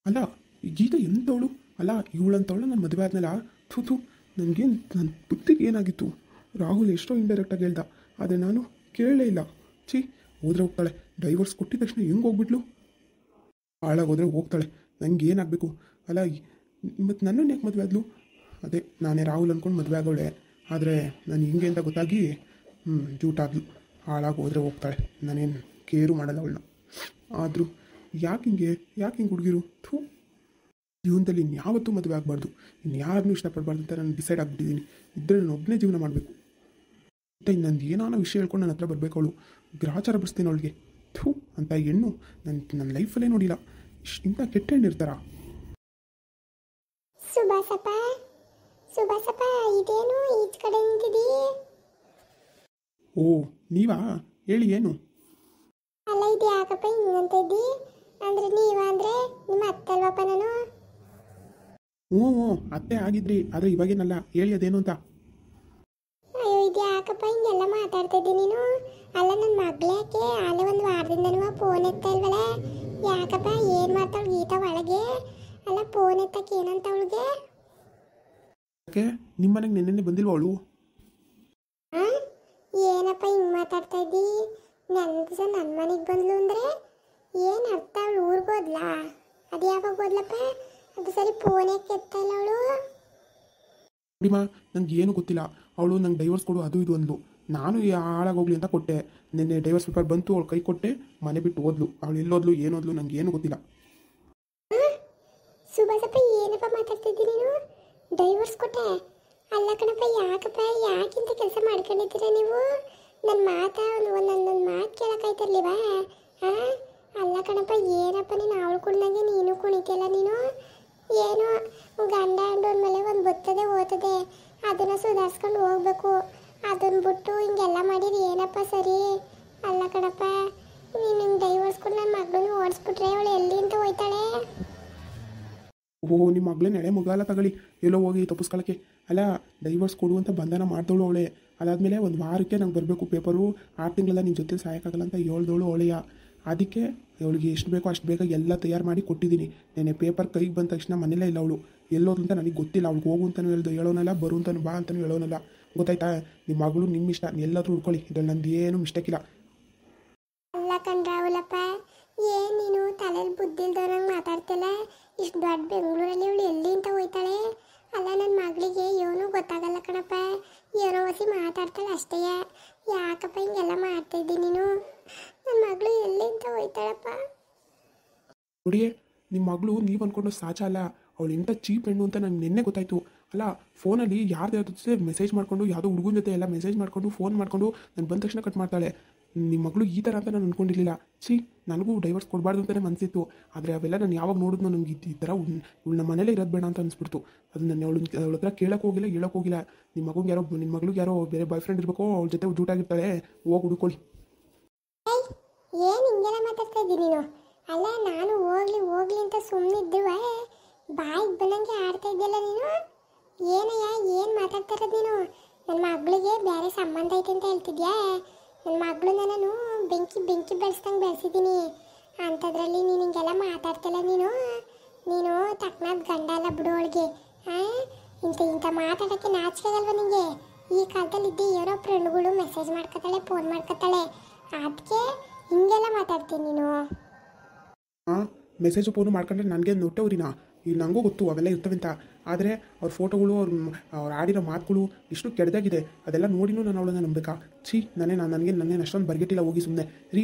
ಅಲ್ಲ ಈ ಗೀತಾ ಎಂಥವಳು? ಅಲ್ಲ ಇವಳಂತವಳು ನನ್ನ ಮದುವೆ ಆದ್ಮೇಲೆ ಥೂ ನನಗೇನು ನನ್ನ ಬುದ್ಧಿಗೆ ಏನಾಗಿತ್ತು? ರಾಹುಲ್ ಎಷ್ಟೋ ಇಂಡೈರೆಕ್ಟಾಗಿ ಹೇಳ್ದ, ಆದರೆ ನಾನು ಕೇಳಲೇ ಇಲ್ಲ. ಛೀ, ಹೋದ್ರೆ ಹೋಗ್ತಾಳೆ. ಡೈವರ್ಸ್ ಕೊಟ್ಟಿದ ತಕ್ಷಣ ಹೆಂಗೆ ಹೋಗ್ಬಿಟ್ಲು? ಹಾಳಾಗೋದ್ರೆ ಹೋಗ್ತಾಳೆ. ನನಗೆ ಏನಾಗಬೇಕು? ಅಲ್ಲ ಮತ್ತು ನನ್ನನ್ನು ಯಾಕೆ ಮದುವೆ ಆದ್ಲು? ಅದೇ ನಾನೇ ರಾಹುಲ್ ಅಂದ್ಕೊಂಡು ಮದುವೆ ಆಗೋಳೆ. ಆದರೆ ನಾನು ಹಿಂಗೆ ಅಂತ ಗೊತ್ತಾಗಿ ಜೂಟಾದ್ಲು. ಹಾಳಾಗಿ ಹೋದರೆ ಹೋಗ್ತಾಳೆ. ನಾನೇನು ಕೇರು ಮಾಡಲ್ಲ ಅವಳನ್ನ. ಆದರೂ ಯಾಕೆ ಹಿಂಗೆ ಹುಡುಗಿರು? ಥೂ, ಜೀವನದಲ್ಲಿ ಇನ್ಯಾವತ್ತೂ ಮದುವೆ ಆಗಬಾರ್ದು, ಇನ್ಯಾರನ್ನೂ ಇಷ್ಟಪಡಬಾರ್ದು ಅಂತ ನಾನು ಡಿಸೈಡ್ ಆಗಿಬಿಟ್ಟಿದ್ದೀನಿ. ಇದ್ದರೆ ನಾನು ಒಬ್ಬನೇ ಜೀವನ ಮಾಡಬೇಕು. ಮತ್ತು ನಂದು ಏನಾನ ವಿಷಯ ಹೇಳ್ಕೊಂಡು ನನ್ನ ಹತ್ರ ಬರಬೇಕು. ಅವಳು ಗ್ರಾಚಾರ ಬಿಡಿಸ್ತೀನಿ ಅವಳಿಗೆ. ಥೂ ಅಂತ ಹೆಣ್ಣು ನನ್ನ ಲೈಫಲ್ಲೇ ನೋಡಿಲ್ಲ. ಇಂಥ ಕೆಟ್ಟ ಹೆಣ್ಣು ಇರ್ತಾರಾ? ಸುಭಾಸಪ್ಪ ಇದೇನು ಈಚ ಕಡೆ ನಿಂತಿದ್ದೀ? ಓ ನೀವಾ? ಹೇಳಿ ಏನು? ಅಲ್ಲ ಇದು ಯಾಕಪ್ಪ ಹಿಂಗಂತ ಇದ್ದಿ? ಅಂದ್ರೆ ನೀವ ಅಂದ್ರೆ ನಿಮ್ಮ ಅತ್ತಲ್ವಪ್ಪ ನಾನು? ಹ್ಞೂ ಅತ್ತೆ ಆಗಿದ್ರಿ, ಆದರೆ ಇವಾಗೇನಲ್ಲ. ಹೇಳಿ ಅದೇನು ಅಂತ. ಅಯ್ಯೋ ಇದು ಯಾಕಪ್ಪ ಹಿಂಗೆಲ್ಲ ಮಾತಾಡ್ತಾ ಇದ್ದಿ ನೀನು? ಅಲ್ಲ ನನ್ನ ಮಗ್ಳ್ಯಾಕೆ ಅಲ್ಲ ಒಂದು ವಾರದಿಂದನೂ ಫೋನ್ ಎತ್ತಾ ಇಲ್ವಲ್ಲ? ಯಾಕಪ್ಪ ಏನು ಮಾಡ್ತಾಳು ಗೀತಾ ಒಳಗೆ? ಅಲ್ಲ ಫೋನ್ ಎತ್ತಕ್ಕೆ ಏನಂತ ಅವಳಿಗೆ? ಯಾಕೆ ನಿಮ್ಮ ಮನೆಗೆ ನೆನ್ನೆ ಬಂದಿಲ್ವ ಅವಳು? ಏನಪ್ಪ ಹಿಂಗೆ ಮಾತಾಡ್ತಾ ಇದ್ದಿ? ನನ್ನ ಮನೆಗೆ ಬಂದ್ಲು ಅಂದರೆ ಏನು ಅರ್ಥ? ಅವಳು ಊರಿಗೆ ಹೋದ್ಲಾ? ಅದು ಯಾವಾಗ ಹೋದ್ಲಪ್ಪ? ಅದು ಸರಿ ಫೋನ್ ಯಾಕೆ ಎತ್ತಾ ಇಲ್ಲ ಅವಳು? ನೋಡಿಮಾ, ನಂಗೆ ಏನು ಗೊತ್ತಿಲ್ಲ. ಅವಳು ನಂಗೆ ಡೈವರ್ಸ್ ಕೊಡು ಅದು ಇದು ಅಂದ್ಲು. ನಾನು ಹಾಳಾಗೋಗ್ಲಿ ಅಂತ ಕೊಟ್ಟೆ. ನಿನ್ನೆ ಡೈವರ್ಸ್ ಪೇಪರ್ ಬಂತು, ಅವಳು ಕೈ ಕೊಟ್ಟೆ, ಮನೆ ಬಿಟ್ಟು ಓದ್ಲು. ಅವಳು ಎಲ್ಲೋದ್ಲು ಏನೋದ್ಲು ನಂಗೆ ಏನು ಗೊತ್ತಿಲ್ಲ. ಸುಭಾಸಪ್ಪ ಏನಪ್ಪ ಮಾತಾಡ್ತಿದ್ದಿ ನೀನು? ಡೈವರ್ಸ್ ಕೊಟ್ಟೆ? ಅಲ್ಲ ಕಣಪ್ಪ, ಯಾಕಿಂತ ಕೆಲಸ ಮಾಡ್ಕೊಂಡಿದ್ದೀರ ನೀವು? ನನ್ನ ನನ್ನ ಮಾತು ಕೇಳೋಕ್ಕಾಯ್ತಿರ್ಲಿವಾ? ಹಾಂ ಅಲ್ಲ ಕಣಪ್ಪ, ಏನಪ್ಪ ನೀನು ಅವಳು ಕುಣ್ದಂಗೆ ನೀನು ಕುಣಿತಿಯಲ್ಲ ನೀನು? ಏನೋ ಗಂಡ ಅಂಡೋನ್ ಮೇಲೆ ಒಂದು ಬರ್ತದೆ ಓದ್ತದೆ, ಅದನ್ನು ಸುಧಾರಿಸ್ಕೊಂಡು ಹೋಗ್ಬೇಕು. ಅದನ್ನು ಬಿಟ್ಟು ಹಿಂಗೆಲ್ಲ ಮಾಡಿದ್ರೆ ಏನಪ್ಪ ಸರಿ? ಅಲ್ಲ ಕಣಪ್ಪ, ನೀನು ಹಿಂಗೆ ಡೈವರ್ಸ್ ಕೊಟ್ಟು ನನ್ನ ಮಗಳನ್ನ ಓಡಿಸ್ಬಿಟ್ರೆ ಅವಳು ಎಲ್ಲಿ ಅಂತ ಹೋಯ್ತಾಳೆ? ಓಹೋ, ನಿಮ್ಮ ಮಗಳೇ ನೆಳೆ ಮುಗಾಲ ತಗೊಳ್ಳಿ, ಎಲ್ಲೋ ಹೋಗಿ ತಪ್ಪಿಸ್ಕೊಳ್ಳೋಕ್ಕೆ. ಅಲ್ಲ ಡೈವರ್ಸ್ ಕೊಡು ಅಂತ ಬಂಧನ ಮಾಡ್ದವಳು ಅವಳೆ. ಅದಾದಮೇಲೆ ಒಂದು ವಾರಕ್ಕೆ ನಂಗೆ ಬರಬೇಕು ಪೇಪರು, 6 ತಿಂಗಳೆಲ್ಲ ನಿನ್ನ ಜೊತೆ ಸಾಯೋಕ್ಕಾಗಲ್ಲ ಅಂತ ಹೇಳ್ದವಳು ಅವಳೆಯ. ಅದಕ್ಕೆ ಅವಳಿಗೆ ಎಷ್ಟು ಬೇಕೋ ಅಷ್ಟು ಬೇಗ ಎಲ್ಲ ತಯಾರು ಮಾಡಿ ಕೊಟ್ಟಿದ್ದೀನಿ. ನೆನೆ ಪೇಪರ್ ಕೈಗೆ ಬಂದ ತಕ್ಷಣ ಮನೇಲೇ ಇಲ್ಲ ಅವಳು. ಎಲ್ಲೋದು ಅಂತ ನನಗೆ ಗೊತ್ತಿಲ್ಲ. ಅವಳಿಗೆ ಹೋಗು ಅಂತಲೂ ಹೇಳೋನಲ್ಲ, ಬರು ಅಂತಲೂ ಬಾ ಅಂತಲೂ ಹೇಳೋನಲ್ಲ. ಗೊತ್ತಾಯ್ತಾ? ನಿಮ್ಮ ಮಗಳು ನಿಮ್ಮ ಇಷ್ಟ, ಎಲ್ಲಾದರೂ ಉಳ್ಕೊಳ್ಳಿ, ಇದ್ರಲ್ಲಿ ನಂದು ಏನು ಮಿಸ್ಟೇಕ್ ಇಲ್ಲ. ಅಲ್ಲ ಕಣ್ರಾವುಲಪ್ಪ, ಏನು ನೀನು ತಲೆಯಲ್ಲಿ ಬುದ್ಧಿಲ್ದವ್ರಂಗೆ ಮಾತಾಡ್ತಿಲ್ಲ? ಇಷ್ಟು ದೊಡ್ಡ ಬೆಂಗಳೂರಲ್ಲಿ ಇವಳು ಎಲ್ಲಿ ಅಂತ ಹೋಯ್ತಾಳೆ? ಅಲ್ಲ ನನ್ನ ಮಗಳಿಗೆ ಏನೂ ಗೊತ್ತಾಗಲ್ಲ ಕಣಪ್ಪ, ಏನೋ ಹೊಸಿ ಮಾತಾಡ್ತಾಳೆ ಅಷ್ಟೇ. ಯಾಕಪ್ಪ ಹಿಂಗೆಲ್ಲ ಮಾಡ್ತಾಯಿದ್ದಿ ನೀನು? ನನ್ನ ಮಗಳು ಎಲ್ಲಿ ಅಂತ ಹೋಯ್ತಾಳಪ್ಪ? ನೋಡಿಯೇ, ನಿಮ್ಮ ಮಗಳು ನೀವು ಅಂದ್ಕೊಂಡು ಸಾಚ ಅಲ್ಲ. ಅವಳು ಎಂಥ ಚೀಪ್ ಹೆಣ್ಣು ಅಂತ ನನಗೆ ನಿನ್ನೆ ಗೊತ್ತಾಯಿತು. ಅಲ್ಲ ಫೋನಲ್ಲಿ ಯಾರ್ದು ಜೊತೆ ಮೆಸೇಜ್ ಮಾಡಿಕೊಂಡು, ಯಾವುದೋ ಹುಡುಗನ ಜೊತೆ ಎಲ್ಲ ಮೆಸೇಜ್ ಮಾಡಿಕೊಂಡು ಫೋನ್ ಮಾಡಿಕೊಂಡು ನಾನು ಬಂದ ತಕ್ಷಣ ಕಟ್ ಮಾಡ್ತಾಳೆ. ನಿಮ್ಮ ಮಗಳು ಈ ಥರ ಅಂತ ನಾನು ಅಂದ್ಕೊಂಡಿರಲಿಲ್ಲ. ನನಗೂ ಡೈವರ್ಸ್ ಕೊಡಬಾರ್ದು ಅಂತಲೇ ಮನಸ್ಸಿತ್ತು. ಆದರೆ ಅವೆಲ್ಲ ನಾನು ಯಾವಾಗ ನೋಡಿದ್ನೋ ನನಗೆ ಈ ಥರ ಇವಳು ನಮ್ಮ ಮನೇಲೇ ಇರೋದು ಬೇಡ ಅಂತ ಅನಿಸ್ಬಿಡ್ತು. ಅದು ನಾನು ಅವಳ ಹತ್ರ ಕೇಳೋಕೆ ಹೋಗಿಲ್ಲ, ಹೇಳೋಕೆ ಹೋಗಿಲ್ಲ. ನಿಮ್ಮ ಮಗಳಿಗೆ ಯಾರೋ ಬೇರೆ ಬಾಯ್ ಫ್ರೆಂಡ್ ಇರಬೇಕು, ಅವಳ ಜೊತೆ ಜೂಟಾಗಿರ್ತಾಳೆ, ಹೋಗಿ ಹುಡುಕೊಳ್ಳಿ. ಏನು ಹಿಂಗೆಲ್ಲ ಮಾತಾಡ್ತಾ ಇದ್ದೀನಿ ನೀನು? ಅಲ್ಲ ನಾನು ಹೋಗ್ಲಿ ಅಂತ ಸುಮ್ಮನಿದ್ದುವ ಬಾಯಿಗೆ ಬಂದಂಗೆ ಆಡ್ತಾ ಇದ್ದಲ್ಲ ನೀನು? ಏನಯ್ಯ ಏನು ಮಾತಾಡ್ತಾ ಇರೋದು ನೀನು? ನನ್ನ ಮಗಳಿಗೆ ಬೇರೆ ಸಂಬಂಧ ಐತೆ ಅಂತ ಹೇಳ್ತಿದ್ಯಾ? ನನ್ನ ಮಗಳನ್ನ ನಾನು ಬೆಂಕಿ ಬೆಳೆಸ್ದಂಗೆ ಬೆಳೆಸಿದ್ದೀನಿ. ಅಂಥದ್ರಲ್ಲಿ ನೀನು ಹಿಂಗೆಲ್ಲ ಮಾತಾಡ್ತಿಲ್ಲ ನೀನು ತಕ್ಕನಾದ ಗಂಡ ಅಲ್ಲ ಬಿಡು ಅವಳಿಗೆ. ಹಾಂ ಇಂಥ ಮಾತಾಡೋಕ್ಕೆ ನಾಚಿಕೆ ಆಗಲ್ವ ನಿನಗೆ? ಈ ಕಾಲದಲ್ಲಿ ಇದ್ದೆ ಏನೋ ಫ್ರೆಂಡ್ಗಳು ಮೆಸೇಜ್ ಮಾಡ್ಕೊತಾಳೆ, ಫೋನ್ ಮಾಡ್ಕೊತಾಳೆ, ಅದಕ್ಕೆ ಹಿಂಗೆಲ್ಲ ಮಾತಾಡ್ತೀನಿ ನೀನು? ಹಾಂ, ಮೆಸೇಜು ಫೋನು ಮಾಡ್ಕೊಂಡ್ರೆ ನನಗೆ ನೋಟವ್ರಿನಾ? ಈಗ ನನಗೂ ಗೊತ್ತು ಅವೆಲ್ಲ ಇರ್ತವಂತ. ಆದರೆ ಅವ್ರ ಫೋಟೋಗಳು, ಅವ್ರು ಆಡಿರೋ ಮಾತುಗಳು ಇಷ್ಟು ಕೆಟ್ಟದಾಗಿದೆ. ಅದೆಲ್ಲ ನೋಡಿನೂ ನಾನು ಅವಳನ್ನ ನಂಬೇಕಾ? ನನಗೆ ಅಷ್ಟೊಂದು ಬರ್ಗೆಟ್ಟಿಲ್ಲ. ಹೋಗಿ ಸುಮ್ಮನೆ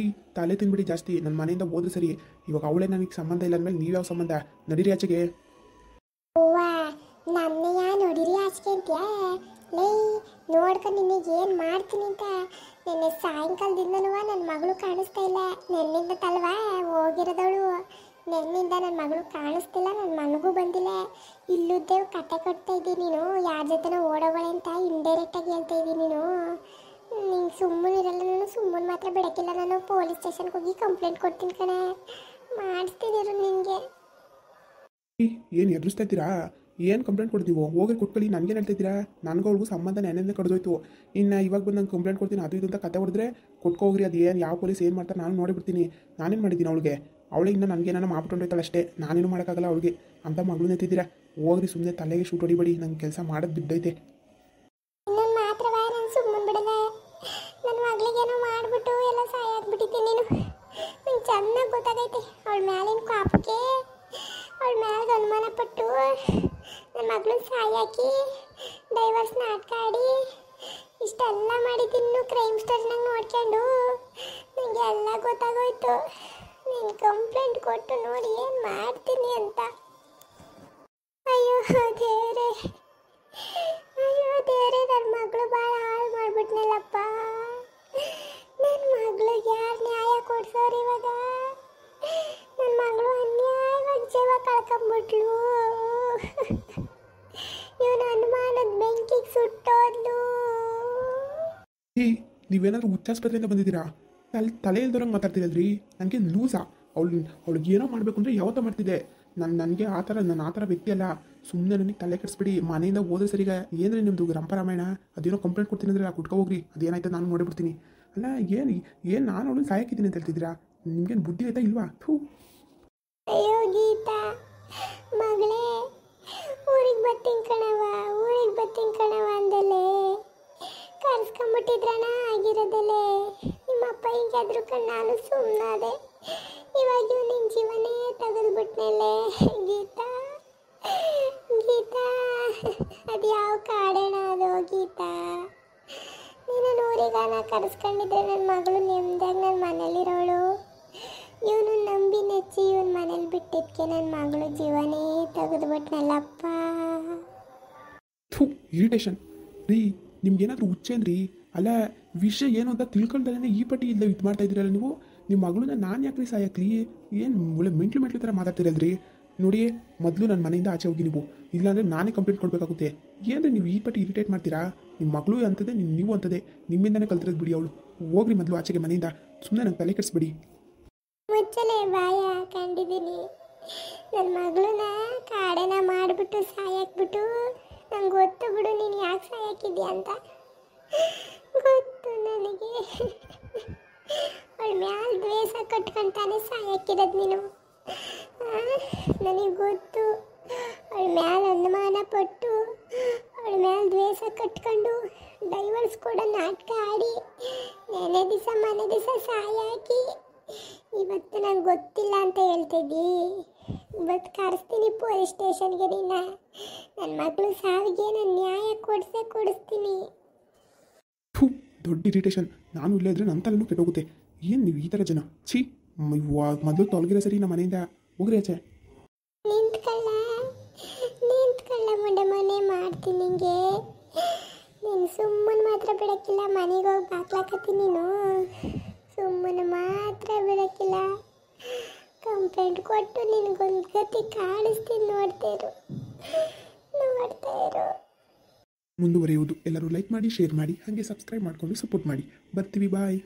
ತಲೆ ತಿನ್ಬಿಡಿ ಜಾಸ್ತಿ. ನನ್ನ ಮನೆಯಿಂದ ಹೋದ್ರೆ ಸರಿ. ಇವಾಗ ಅವಳೇ ನನಗೆ ಸಂಬಂಧ ಇಲ್ಲ ಅಂದಮೇಲೆ ನೀವು ಯಾವ ಸಂಬಂಧ? ನಡೀರಿ ಆಚೆಗೆ. ಓವಾ ನನ್ನೆಯ ನೋಡಿರಿ ಆಚೆಗೆ ಅಂತ್ಯಾ? ಲೈ ನೋಡ್ಕೊಂಡು ನಿನಗೆ ಏನು ಮಾಡ್ತೀನಿ ಅಂತ. ನೆನ್ನೆ ಸಾಯಂಕಾಲದಿಂದನೂ ನನ್ನ ಮಗಳು ಕಾಣಿಸ್ತಾ ಇಲ್ಲ. ನೆನ್ನಿಂದ ತಲ್ವಾ ಹೋಗಿರೋದವಳು. ನೆನ್ನಿಂದ ನನ್ನ ಮಗಳು ಕಾಣಿಸ್ತಿಲ್ಲ, ನನ್ನ ಮನೆಗೂ ಬಂದಿಲ್ಲ. ಇಲ್ಲುದ್ದೇವು ಕಟ್ಟೆ ಕಟ್ತಾ ಇದ್ದೀನಿ. ನೀನು ಯಾರ ಜೊತೆನೋ ಓಡೋಗಳೆ ಅಂತ ಇಂಡೈರೆಕ್ಟಾಗಿ ಹೇಳ್ತಾ ಇದ್ದೀನಿ ನೀನು. ನಿಂಗೆ ಸುಮ್ಮನೆ ಇರಲ್ಲ ನಾನು, ಸುಮ್ಮನೆ ಮಾತ್ರ ಬಿಡೋಕ್ಕಿಲ್ಲ ನಾನು. ಪೊಲೀಸ್ ಸ್ಟೇಷನ್ಗೆ ಹೋಗಿ ಕಂಪ್ಲೇಂಟ್ ಕೊಡ್ತೀನಿ ಕಣೆ, ಮಾಡಿಸ್ತಿದ್ದೀರು ನಿನಗೆ. ಏನು ಎದುರಿಸ್ತಾ ಇದ್ದೀರಾ? ಏನು ಕಂಪ್ಲೇಂಟ್ ಕೊಡ್ತೀವೋ? ಹೋಗಿ ಕೊಟ್ಕೊಳ್ಳಿ. ನನಗೇನು ಹೇಳ್ತಾ ಇದ್ದೀರಾ? ನನಗೂ ಅವ್ಳಿಗೂ ಸಂಬಂಧ ನೆನೆಂದೇ ಕಡ್ದೋಯ್ತು. ಇನ್ನು ಇವಾಗ ಬಂದು ನಂಗೆ ಕಂಪ್ಲೇಂಟ್ ಕೊಡ್ತೀನಿ ಅದು ಇದು ಅಂತ ಕತೆ ಹೊಡೆದ್ರೆ ಕೊಟ್ಕೋಗ್ರಿ. ಅದು ಏನು ಯಾವ ಪೊಲೀಸ್ ಏನು ಮಾಡ್ತಾರೆ ನಾನು ನೋಡಿಬಿಡ್ತೀನಿ. ನಾನೇನು ಮಾಡಿದ್ದೀನಿ ಅವಳಿಗೆ? ಅವಳಿಂದ ನನಗೇನಾನ ಮಾಡ್ಬಿಟ್ಟೊಂಡೋಯ್ತಾಳೆ ಅಷ್ಟೇ, ನಾನೇನು ಮಾಡೋಕ್ಕಾಗಲ್ಲ ಅವಳಿಗೆ. ಅಂತ ಮಗಳು ನೆತ್ತಿದ್ದೀರಾ, ಹೋಗ್ರಿ ಸುಮ್ಮನೆ ತಲೆಗೆ ಶೂಟ್ ಹೊಡಿಬೇಡಿ, ನಂಗೆ ಕೆಲಸ ಮಾಡೋದು ಬಿದ್ದೈತೆ. ಇನ್ನೊಂದು ಮಾತ್ರವ ನಾನು ಸುಮ್ಮನೆ ಬಿಡಲ್ಲ. ನನ್ನ ಮಗಳಿಗೇನೋ ಮಾಡಿಬಿಟ್ಟು ಎಲ್ಲ ಸಹಾಯ ಆಗ್ಬಿಟ್ಟಿದ್ದೀನಿ ನೀನು. ನಂಗೆ ಚೆನ್ನಾಗಿ ಗೊತ್ತಾಗೈತೆ ಅವಳ ಮ್ಯಾಲಿನ ಕಾಪಕ್ಕೆ, ಅವಳ ಮ್ಯಾಲೆ ಅನುಮಾನ ಪಟ್ಟು ನನ್ನ ಮಗಳನ್ನ ಸಹಾಯ ಹಾಕಿ ಡೈವರ್ಸ್ ನಾಟಕ ಆಡಿ ಇಷ್ಟೆಲ್ಲ ಮಾಡಿದ್ದೀನಿ. ಕ್ರೈಮ್ ಸ್ಟೋರಿನಾಗ ನೋಡ್ಕೊಂಡು ನನಗೆ ಎಲ್ಲ ಗೊತ್ತಾಗೋಯ್ತು. ನೀನು ಕಂಪ್ಲೇಂಟ್ ಕೊಟ್ಟು ನೋಡಿ ಏನು ಮಾಡ್ತೀನಿ ಅಂತ. ಅಯ್ಯೋ ದೇವ್ರೆ, ಅಯ್ಯೋ ದೇವ್ರೆ, ನನ್ನ ಮಗಳು ಭಾಳ ಹಾಳು ಮಾಡ್ಬಿಟ್ನಲ್ಲಪ್ಪ. ನನ್ನ ಮಗಳಿಗೆ ಯಾರು ನ್ಯಾಯ ಕೊಡ್ಸೋರು ಇವಾಗ? ನನ್ನ ಮಗಳು ಅನ್ಯಾಯವಾಗಿ ಜೀವ ಕಳ್ಕೊಂಬಿಟ್ಲು. ಇವನು ಅನುಮಾನದ ಬೆಂಕಿಗೆ ಸುಟ್ಟೋದ್ಲು. ನೀವೇನಾದರೂ ಹುಚ್ಚಾಸ್ಪತ್ರೆಯಿಂದ ಬಂದಿದ್ದೀರಾ? ತಲೆ ಇಲ್ದೋರಂಗೆ ಮಾತಾಡ್ತಿರಲ್ರಿ. ನನಗೆ ಲೂಸಾ. ಅವಳಿಗೆ ಏನೋ ಮಾಡಬೇಕು ಅಂದರೆ ಯಾವತ್ತೋ ಮಾಡ್ತಿದ್ದೆ. ನನಗೆ ಆ ಥರ ವ್ಯಕ್ತಿ ಅಲ್ಲ. ಸುಮ್ಮನೆ ನನಗೆ ತಲೆ ಕೆಡಿಸ್ಬಿಡಿ. ಮನೆಯಿಂದ ಹೋದ್ರೆ ಸರಿಗ ಏನ್ರಿ ನಿಮ್ಮದು ರಂಪರಾಮಾಯಣ? ಅದೇನೋ ಕಂಪ್ಲೇಂಟ್ ಕೊಡ್ತೀನಿ ಅಂದರೆ ಕುಟ್ಕೊ ಹೋಗ್ರಿ, ಅದೇನಾಯ್ತು ನಾನು ನೋಡಿಬಿಡ್ತೀನಿ. ಅಲ್ಲ ಏನು ನಾನು ಅವಳನ್ನ ಸಾಯಕಿದ್ದೀನಿ ಅಂತ ಹೇಳ್ತಿದ್ದೀರಾ? ನಿಮ್ಗೇನು ಬುದ್ಧಿ ಆಯ್ತಾ ಇಲ್ವಾ? ಅಯ್ಯೋ ಗೀತಾ ಮಗಳೇ, ಊರಿಗೆ ಬರ್ತೀನಿ ಕಣವ ಅಂದಲೇ ಕರ್ಸ್ಕೊಂಬಿಟ್ಟಿದ್ರಣ ಆಗಿರೋದಲ್ಲೇ. ನಿಮ್ಮಪ್ಪ ಹಿಂಗಾದ್ರು ನಾನು ಸುಮ್ಮನಾದೆ. ಇವಾಗ ನಿನ್ನ ಜೀವನೇ ತೆಗೆದ್ಬಿಟ್ನಲ್ಲೇ. ಗೀತಾ ಅದು ಯಾವ ಕಾಡೇಣ ಅದು ಗೀತಾ? ನೀನು ಊರಿಗಾನ ಕರೆಸ್ಕೊಂಡಿದ್ರೆ ನನ್ನ ಮಗಳು ನೆಮ್ಮದಿಯಾಗಿ ನನ್ನ ಮನೇಲಿರೋಳು. ಇವನು ನಂಬಿ ನೆಚ್ಚಿ ಇವನ್ ಮನೇಲಿ ಬಿಟ್ಟಿದ್ಕೆ ನನ್ನ ಮಗಳು ಜೀವನೇ ತೆಗೆದ್ಬಿಟ್ನಲ್ಲಪ್ಪ. ಇರಿಟೇಷನ್ ರೀ, ನಿಮ್ಗೇನಾದರೂ ಹುಚ್ಚೇನ್ರಿ? ಅಲ್ಲ, ವಿಷಯ ಏನು ಅಂತ ತಿಳ್ಕೊಳ್ದಲ್ಲೇ ಈ ಪಟ್ಟಿ ಇಲ್ಲ ಇದು ಮಾಡ್ತಾ ಇದ್ದೀರಲ್ಲ ನೀವು. ನಿಮ್ಮ ಮಗಳನ್ನ ನಾನು ಯಾಕ್ರಿ ಸಾಯಕ್ರಿ? ಏನು ಒಳ್ಳೆ ಮೆಂಟ್ಲು ಥರ ಮಾತಾಡ್ತಿರಲ್ರಿ. ನೋಡಿ, ಮೊದಲು ನನ್ನ ಮನೆಯಿಂದ ಆಚೆ ಹೋಗಿ ನೀವು, ಇಲ್ಲಾಂದರೆ ನಾನೇ ಕಂಪ್ಲೇಂಟ್ ಕೊಡಬೇಕಾಗುತ್ತೆ. ಏನ್ರಿ ನೀವು ಈ ಪಟ್ಟಿ ಇರಿಟೇಟ್ ಮಾಡ್ತೀರಾ? ನಿಮ್ಮ ಮಗಳು ಅಂತದೆ, ನೀವು ಅಂತದೆ, ನಿಮ್ಮಿಂದನೇ ಕಲ್ತಿರೋದು ಬಿಡಿ. ಅವಳು ಹೋಗ್ರಿ ಮೊದಲು ಆಚೆಗೆ ಮನೆಯಿಂದ. ಸುಮ್ಮನೆ ನಂಗೆ ತಲೆ ಕೆಡಿಸ್ಬಿಡಿ. ಮುಚ್ಚಲೆ ಬಾಯ ಕಂಡಿದ್ದೀನಿ. ನನ್ನ ಮಗಳನ್ನ ಕಾಡನ ಮಾಡಿಬಿಟ್ಟು ಸಾಯಾಕ್ಬಿಟ್ಟು ನಂಗೆ ಗೊತ್ತು ಬಿಡು ನೀನು ಯಾಕೆ ಸಾಯಾಕಿದ್ಯಾ ಅಂತ. ಗೊತ್ತು ನನಗೆ. ಅವಳ ಮ್ಯಾಲ ದ್ವೇಷ ಕಟ್ಕೊಂತಾನೆ ಸಾಯಾಕಿರೋದು ನೀನು. ನನಗೆ ಗೊತ್ತು. ಅವಳ ಮ್ಯಾಲ ಅನುಮಾನ ಪಟ್ಟು ಅವಳ ಮ್ಯಾಲ ದ್ವೇಷ ಕಟ್ಕೊಂಡು ಡೈವರ್ಸ್ ಕೂಡ ನಾಟಕ ಆಡಿ ಮನೆ ದಿವಸ ಸಾಯಾಕಿ ಇವತ್ತು ನಂಗೆ ಗೊತ್ತಿಲ್ಲ ಅಂತ ಹೇಳ್ತಿದ್ದಿ. ಇವತ್ತು ಕರೆಸ್ತೀನಿ ಪೊಲೀಸ್ ಸ್ಟೇಷನ್ಗೆ ನಿನ್ನ. ನನ್ನ ಮಗಳು ಸಾವಿಗೆ ನಾನು ನ್ಯಾಯ ಕೊಡಿಸ್ತೀನಿ. ದೊಡ್ಡ ಇರಿಟೇಷನ್. ನಾನು ಇಲ್ಲೇ ಇದ್ರೆ ನನ್ನ ತಲೆನೂ ಕೆಟ್ಟೋಗುತ್ತೆ. ಏನು ನೀವು ಈ ಥರ ಜನ? ಛೀ, ಮೊದಲು ತೊಲಗಿರೋ ಸರಿ ನಮ್ಮ ಮನೆಯಿಂದ ಹೋಗ್ರಿ ಆಚೆ. ನಿಂತ್ಕೊಳ್ಳ ಮನೆ ಮಾಡ್ತೀನಿ ನಿಂಗೆ. ನೀನು ಸುಮ್ಮನೆ ಮಾತ್ರ ಬಿಡಕ್ಕಿಲ್ಲ. ಮನೆಗೆ ಹೋಗಿ ಬಾಕ್ಲಾಕತ್ತೀನಿ ನೀನು. ಸುಮ್ಮನೆ ಮಾತ್ರ ಬಿಡಕ್ಕಿಲ್ಲ. ಕಂಪ್ಲೇಂಟ್ ಕೊಟ್ಟು ನಿನಗೊಂದು ಗತಿ ಕಾಣಿಸ್ತೀನಿ. ನೋಡ್ತಾ ಇರು. ಮುಂದುವರಿಯುವುದು. ಎಲ್ಲರೂ ಲೈಕ್ ಮಾಡಿ, ಶೇರ್ ಮಾಡಿ, ಹಾಗೆ ಸಬ್ಸ್ಕ್ರೈಬ್ ಮಾಡಿಕೊಂಡು ಸಪೋರ್ಟ್ ಮಾಡಿ. ಬರ್ತೀವಿ, ಬಾಯ್.